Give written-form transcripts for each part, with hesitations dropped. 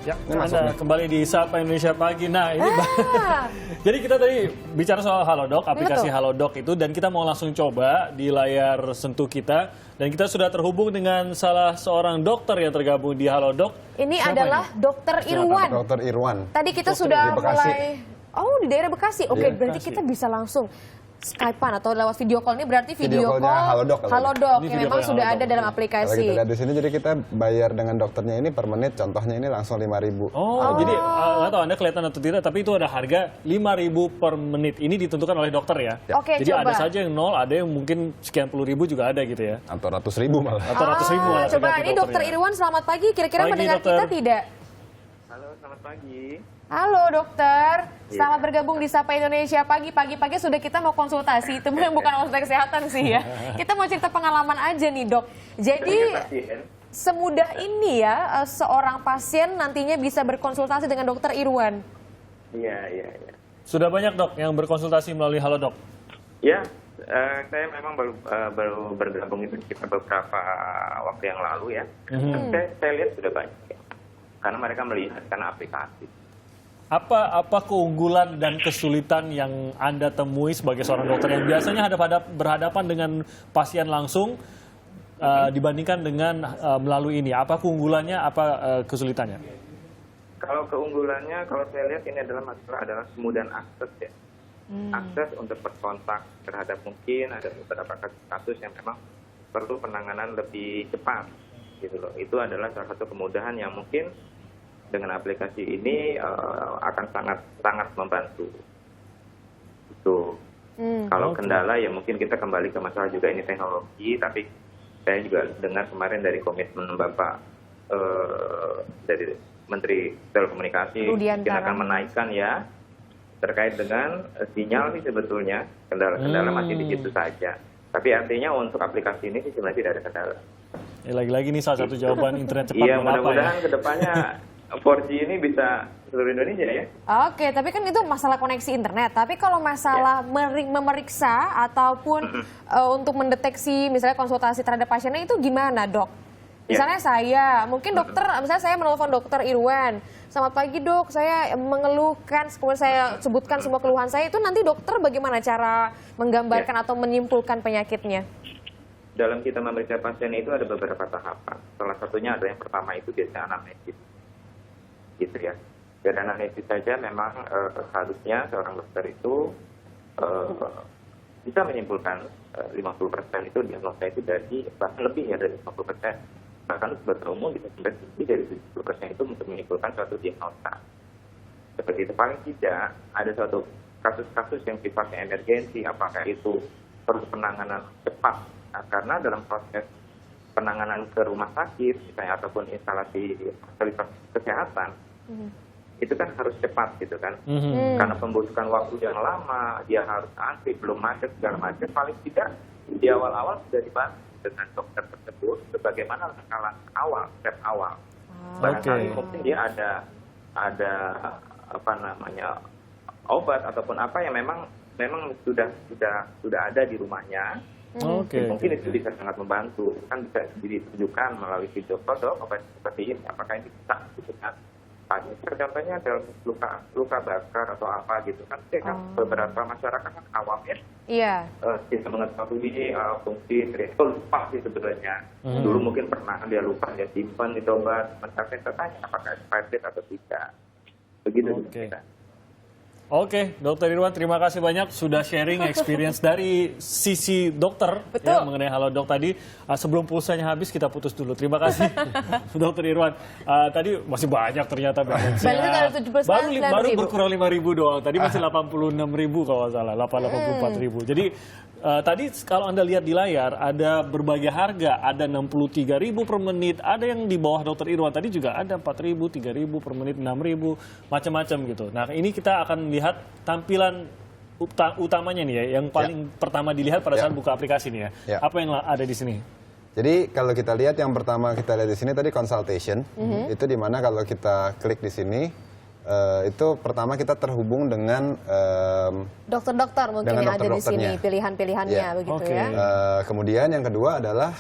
Ya, Anda kembali di Sapa Indonesia Pagi. Nah, ini jadi kita tadi bicara soal Halodoc, aplikasi Halodoc itu, dan kita mau langsung coba di layar sentuh kita. Dan kita sudah terhubung dengan salah seorang dokter yang tergabung di Halodoc. Ini adalah Dokter Irwan. Dokter Irwan. Tadi kita sudah mulai. Oh, di daerah Bekasi. Oke, berarti kita bisa langsung Skype-an atau lewat video call. Ini berarti video call Halodoc yang memang sudah ada dalam aplikasi. Kalau kita lihat di sini, jadi kita bayar dengan dokternya ini per menit. Contohnya ini langsung 5.000. Jadi nggak tahu Anda kelihatan atau tidak, tapi itu ada harga 5.000 per menit. Ini ditentukan oleh dokter ya. Oke, jadi coba. ada saja yang 0, ada yang mungkin sekian puluh ribu juga ada gitu ya. Atau ratus ribu malah. Atau ratus ribu malah. Coba ini Dokter Irwan, selamat pagi. Kira-kira mendengar kita tidak? Halo, selamat pagi. Halo dokter, selamat bergabung di Sapa Indonesia Pagi. Pagi-pagi sudah kita mau konsultasi, itu bukan konsultasi kesehatan sih ya. Kita mau cerita pengalaman aja nih dok. Jadi semudah ini ya seorang pasien nantinya bisa berkonsultasi dengan Dokter Irwan. Iya. Sudah banyak dok yang berkonsultasi melalui Halodoc? Ya, saya memang baru bergabung itu sekitar beberapa waktu yang lalu ya. Saya lihat sudah banyak ya. Karena mereka melihat karena aplikasi. Apa keunggulan dan kesulitan yang Anda temui sebagai seorang dokter yang biasanya berhadapan dengan pasien langsung dibandingkan dengan melalui ini? Apa keunggulannya, apa kesulitannya? Kalau keunggulannya, kalau saya lihat ini adalah kemudahan akses ya. Akses untuk berkontak terhadap mungkin ada beberapa kasus yang memang perlu penanganan lebih cepat gitu loh. Itu adalah salah satu kemudahan yang mungkin dengan aplikasi ini akan sangat membantu. Itu. Kalau kendala ya mungkin kita kembali ke masalah juga ini teknologi, tapi saya juga dengar kemarin dari komitmen Bapak dari Menteri Telekomunikasi kita akan menaikkan ya terkait dengan sinyal sih sebetulnya kendala-kendala masih di situ saja. Tapi artinya untuk aplikasi ini sih sebenarnya tidak ada kendala. Lagi-lagi nih salah satu jawaban internet cepat. Iya, mudah-mudahan kedepannya 4G ini bisa seluruh Indonesia ya. Oke, tapi kan itu masalah koneksi internet. Tapi kalau masalah memeriksa ataupun untuk mendeteksi misalnya konsultasi terhadap pasiennya itu gimana dok? Misalnya saya, mungkin dokter, misalnya saya menelpon Dokter Irwan. Selamat pagi dok, saya mengeluhkan, kemudian saya sebutkan semua keluhan saya. Itu nanti dokter bagaimana cara menggambarkan atau menyimpulkan penyakitnya? Dalam kita memeriksa pasien itu ada beberapa tahapan. Salah satunya adalah yang pertama itu biasanya anamnesis. Gitu ya. Dan anamnesis saja memang harusnya seorang dokter itu bisa menyimpulkan 50% itu diagnosa itu dari bahkan lebih ya dari 50%. Bahkan dokter umum bisa sampai lebih dari 70% itu untuk menyimpulkan suatu diagnosa. Seperti itu paling tidak ada suatu kasus-kasus yang sifatnya emergensi, apakah itu perlu penanganan cepat. Nah, karena dalam proses penanganan ke rumah sakit misalnya ataupun instalasi fasilitas kesehatan itu kan harus cepat gitu kan, karena membutuhkan waktu yang lama, dia harus antri, belum macet segala macam. Paling tidak di awal-awal sudah dibantu dengan dokter tersebut bagaimana langkah awal, step awal. Barangkali mungkin dia ada apa namanya obat ataupun apa yang memang sudah ada di rumahnya. Mungkin itu bisa sangat membantu, kan bisa ditunjukkan melalui video call obat seperti ini, apakah ini bisa gitu kan. Contohnya ada luka bakar atau apa gitu kan, beberapa masyarakat kan awam ya, tidak mengetahui fungsi itu lupa sih sebenarnya. Dulu mungkin pernah dia lupa, dia simpan di obat, saya tanya apakah expired atau tidak, begitu. Oke, Dokter Irwan, terima kasih banyak sudah sharing experience dari sisi dokter ya, mengenai Halodoc tadi. Sebelum pulsanya habis, kita putus dulu. Terima kasih, Dokter Irwan. Tadi masih banyak ternyata balance-nya. Baru berkurang 5.000 doang. Tadi masih 86.000 kalau nggak salah, 84.000. Jadi tadi kalau Anda lihat di layar ada berbagai harga, ada 63.000 per menit, ada yang di bawah Dokter Irwan tadi juga ada 4.000, 3.000 per menit, 6.000, macam-macam gitu. Nah ini kita akan lihat tampilan utamanya nih ya, yang paling pertama dilihat pada saat buka aplikasi nih ya. Apa yang ada di sini? Jadi kalau kita lihat yang pertama kita lihat di sini tadi consultation, itu dimana kalau kita klik di sini. Itu pertama kita terhubung dengan dokter-dokter mungkin yang ada di sini, pilihan-pilihannya begitu ya. Kemudian yang kedua adalah,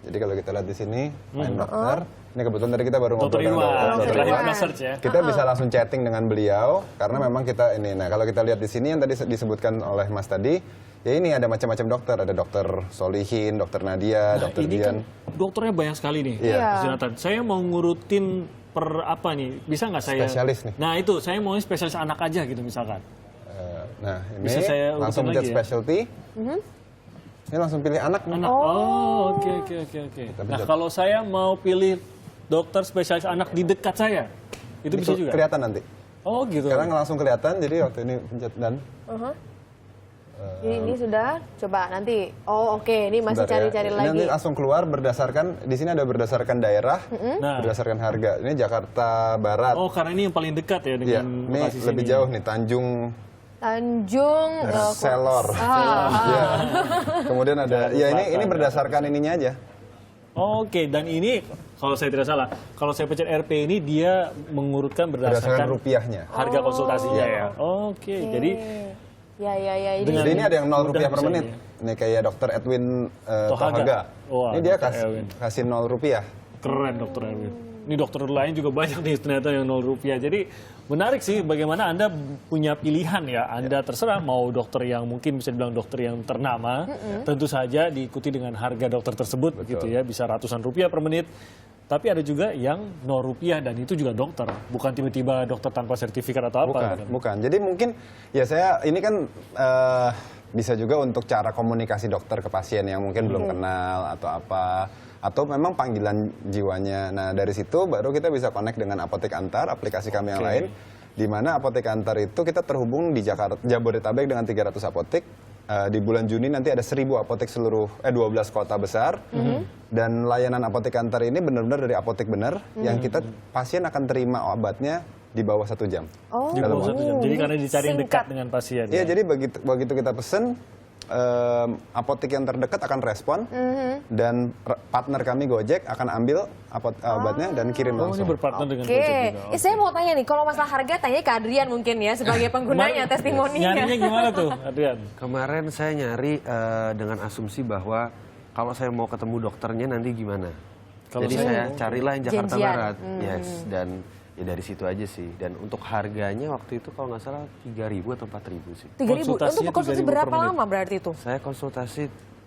jadi kalau kita lihat di sini, dokter, Ini kebetulan tadi kita baru Dr. ngobrol dengan Irwan, Dr. setelah Irwan. kita search ya. Kita bisa langsung chatting dengan beliau karena memang kita ini. Nah, kalau kita lihat di sini yang tadi disebutkan oleh Mas tadi, ya ini ada macam-macam dokter. Ada dokter Solihin, dokter Nadia, Nah, dokter ini kan Dian. dokternya banyak sekali nih. Iya. Iya. Mas Jonathan. Saya mau ngurutin per apa nih? Bisa nggak saya? Spesialis nih. Nah itu, saya mau spesialis anak aja gitu misalkan. Nah, ini Bisa saya langsung urutin pencet lagi ya? specialty. Ini langsung pilih anak nih. Anak. Oh, oke. Nah kalau saya mau pilih dokter spesialis anak di dekat saya, itu bisa juga? Kelihatan nanti. Oh gitu. Sekarang langsung kelihatan, jadi waktu ini pencet dan. Ini sudah, coba nanti. Oh oke, ini masih Bentar ya. cari-cari Ini lagi. nanti langsung keluar berdasarkan, di sini ada berdasarkan daerah, Nah. berdasarkan harga. Ini Jakarta Barat. Oh karena ini yang paling dekat ya Iya, dengan ini lokasi lebih sini. jauh nih, Tanjung Tanjung Selor. Ya. Kemudian ada, ya ini berdasarkan ininya aja. Oke, dan ini kalau saya tidak salah, kalau saya pencet RP ini dia mengurutkan Berdasarkan berdasarkan rupiahnya. harga konsultasinya ya. Oke, jadi Ya ini. Dengan Jadi ini ada yang 0 mudah rupiah per bisa menit. ini Ini kayak dokter Edwin Tohaga. Tohaga. Wah, Ini dia Dr. Edwin. kasih 0 rupiah. keren dokter Erwin. Ini dokter lain juga banyak nih ternyata yang 0 rupiah. Jadi menarik sih bagaimana Anda punya pilihan ya. Anda terserah mau dokter yang mungkin bisa dibilang dokter yang ternama. Tentu saja diikuti dengan harga dokter tersebut gitu ya. Bisa ratusan rupiah per menit. Tapi ada juga yang 0 rupiah dan itu juga dokter. Bukan tiba-tiba dokter tanpa sertifikat atau apa. Bukan. Jadi mungkin ya saya ini kan bisa juga untuk cara komunikasi dokter ke pasien yang mungkin belum kenal atau apa. Atau memang panggilan jiwanya. Nah dari situ baru kita bisa connect dengan Apotek Antar, aplikasi kami yang lain. Di mana Apotek Antar itu kita terhubung di Jakarta, Jabodetabek dengan 300 apotek. Di bulan Juni nanti ada 1000 apotek 12 kota besar. Dan layanan Apotek Antar ini benar-benar dari apotek benar. Yang kita pasien akan terima obatnya di bawah 1 jam. Oh. Di bawah 1 jam. Jadi karena dicari yang dekat Singkat. dengan pasien. Iya, jadi begitu kita pesen, apotek yang terdekat akan respon dan partner kami Gojek akan ambil obatnya dan kirim Oh, ini langsung. berpartner dengan Oke, Gojek juga. Saya mau tanya nih, kalau masalah harga tanya ke Adrian mungkin ya sebagai penggunanya, testimoninya. Nyarinya gimana tuh, Adrian? Kemarin saya nyari dengan asumsi bahwa kalau saya mau ketemu dokternya nanti gimana. Kalau Jadi saya carilah yang Jakarta Janjian. Barat. Yes, dan ya dari situ aja sih. Dan untuk harganya waktu itu kalau nggak salah 3.000 atau 4.000 sih. 3.000. Konsultasinya Untuk konsultasi 3.000 per berapa menit. lama berarti itu? Saya konsultasi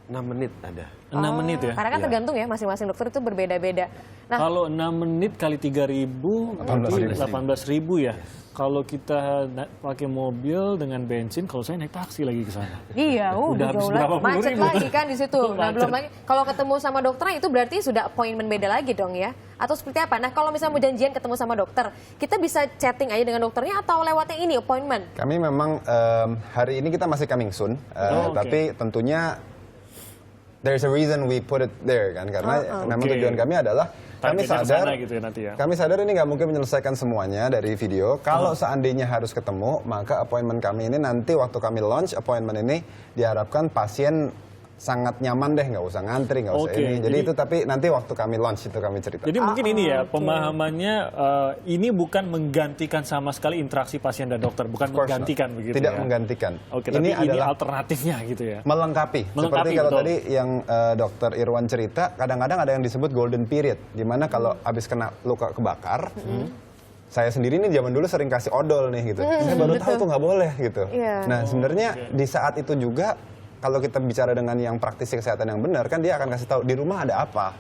6 menit ada. 6 menit ya? Karena kan tergantung ya, masing-masing dokter itu berbeda-beda. Nah, Kalau 6 menit kali 3.000, berarti 18.000 ya. Kalau kita pakai mobil dengan bensin, kalau saya naik taksi lagi ke sana. iya, Udah habis jauh berapa lagi. puluh Macet ribu. lagi kan di situ. Nah, Macet. belum lagi kalau ketemu sama dokter itu berarti sudah appointment beda lagi dong ya? Atau seperti apa? Nah, kalau misalnya mau janjian ketemu sama dokter, kita bisa chatting aja dengan dokternya atau lewatnya ini appointment? Kami memang hari ini kita masih coming soon, oke. tapi tentunya there's a reason we put it there kan, karena memang Oke. tujuan kami adalah kami Targetnya ke sadar sana gitu ya nanti ya. kami sadar ini nggak mungkin menyelesaikan semuanya dari video. Kalau seandainya harus ketemu, maka appointment kami ini nanti waktu kami launch appointment ini diharapkan pasien sangat nyaman deh, nggak usah ngantri, nggak usah Oke, ini. Jadi jadi- itu tapi nanti waktu kami launch itu kami cerita. Jadi mungkin ini ya, pemahamannya ini bukan menggantikan sama sekali interaksi pasien dan dokter. Bukan Of course menggantikan not. begitu Tidak ya. menggantikan. Oke, tapi ini adalah alternatifnya gitu ya. melengkapi. Seperti kalau betul. tadi yang dokter Irwan cerita, kadang-kadang ada yang disebut golden period, di mana kalau habis kena luka kebakar, saya sendiri nih zaman dulu sering kasih odol nih gitu. Saya baru tahu tuh nggak boleh gitu. Iya. Nah sebenarnya di saat itu juga kalau kita bicara dengan yang praktisi kesehatan yang benar, kan dia akan kasih tahu di rumah ada apa,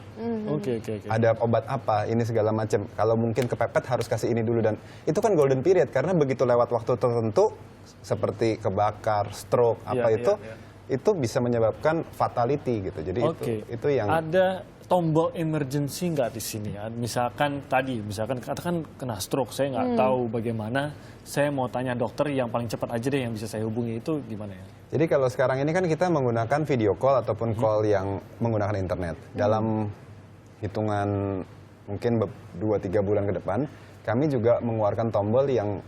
Oke. ada obat apa, ini segala macam. Kalau mungkin kepepet harus kasih ini dulu, dan itu kan golden period karena begitu lewat waktu tertentu seperti kebakar, stroke, apa Iya, itu iya, itu bisa menyebabkan fatality gitu. Jadi Oke. itu yang Ada tombol emergency nggak di sini ya? Misalkan katakan kena stroke, saya nggak tahu bagaimana. Saya mau tanya dokter yang paling cepat aja deh yang bisa saya hubungi itu gimana ya? Jadi kalau sekarang ini kan kita menggunakan video call ataupun call yang menggunakan internet. Dalam hitungan mungkin 2-3 bulan ke depan, kami juga mengeluarkan tombol yang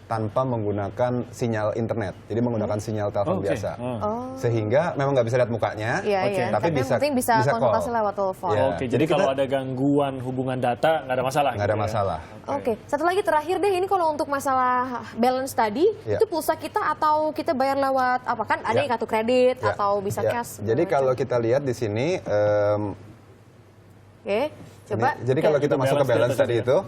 tanpa menggunakan sinyal internet. Jadi menggunakan sinyal telepon Oke. biasa. Oh. Sehingga memang nggak bisa lihat mukanya, Iya. tapi Karena bisa yang penting bisa konsultasi call. lewat telepon. Iya. Oke, jadi jadi kalau kita- ada gangguan hubungan data nggak ada masalah. Nggak ada gitu ya? masalah. Oke, satu lagi terakhir deh, ini kalau untuk masalah balance tadi, Ya. itu pulsa kita atau kita bayar lewat apa kan? Ada Ya. yang kartu kredit Ya, atau bisa ya. cash? Jadi kalau kita lihat di sini Oke. Jadi kalau kita masuk ke balance tadi ya.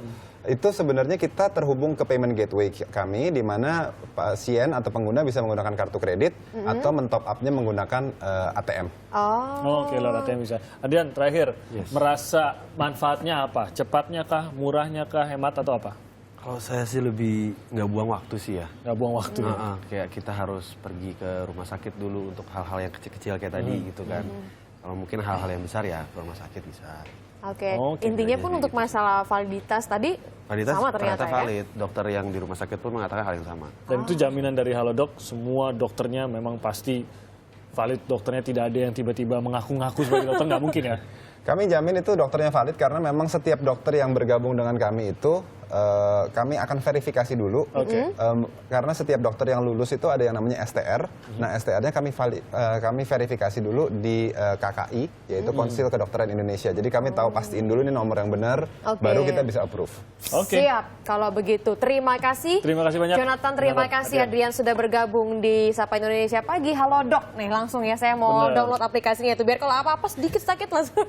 itu sebenarnya kita terhubung ke payment gateway kami, di mana pasien atau pengguna bisa menggunakan kartu kredit atau mentop up-nya menggunakan ATM. Oh. Oke, lewat ATM bisa. Adrian, terakhir, merasa manfaatnya apa? Cepatnya kah, murahnya kah, hemat atau apa? Kalau saya sih lebih nggak buang waktu sih ya. Nggak buang waktu. Kayak kita harus pergi ke rumah sakit dulu untuk hal-hal yang kecil-kecil kayak tadi gitu kan. Kalau mungkin hal-hal yang besar ya ke rumah sakit bisa. Oke, Oke, intinya pun untuk masalah validitas tadi Validitas sama ternyata ya. valid. Dokter yang di rumah sakit pun mengatakan hal yang sama. Dan itu jaminan dari Halodoc, semua dokternya memang pasti valid, dokternya tidak ada yang tiba-tiba mengaku-ngaku sebagai dokter, nggak mungkin ya? Kami jamin itu dokternya valid karena memang setiap dokter yang bergabung dengan kami itu kami akan verifikasi dulu. Karena setiap dokter yang lulus itu ada yang namanya STR. Nah, STR-nya kami verifikasi dulu di KKI, yaitu Konsil Kedokteran Indonesia. Jadi kami tahu pastiin dulu ini nomor yang benar, baru kita bisa approve. Oke. Siap, kalau begitu. Terima kasih. Terima kasih banyak. Jonathan, terima kasih Adrian sudah bergabung di Sapa Indonesia Pagi. Halo Dok, nih langsung ya saya mau Bener. download aplikasinya itu biar kalau apa-apa sedikit sakit langsung.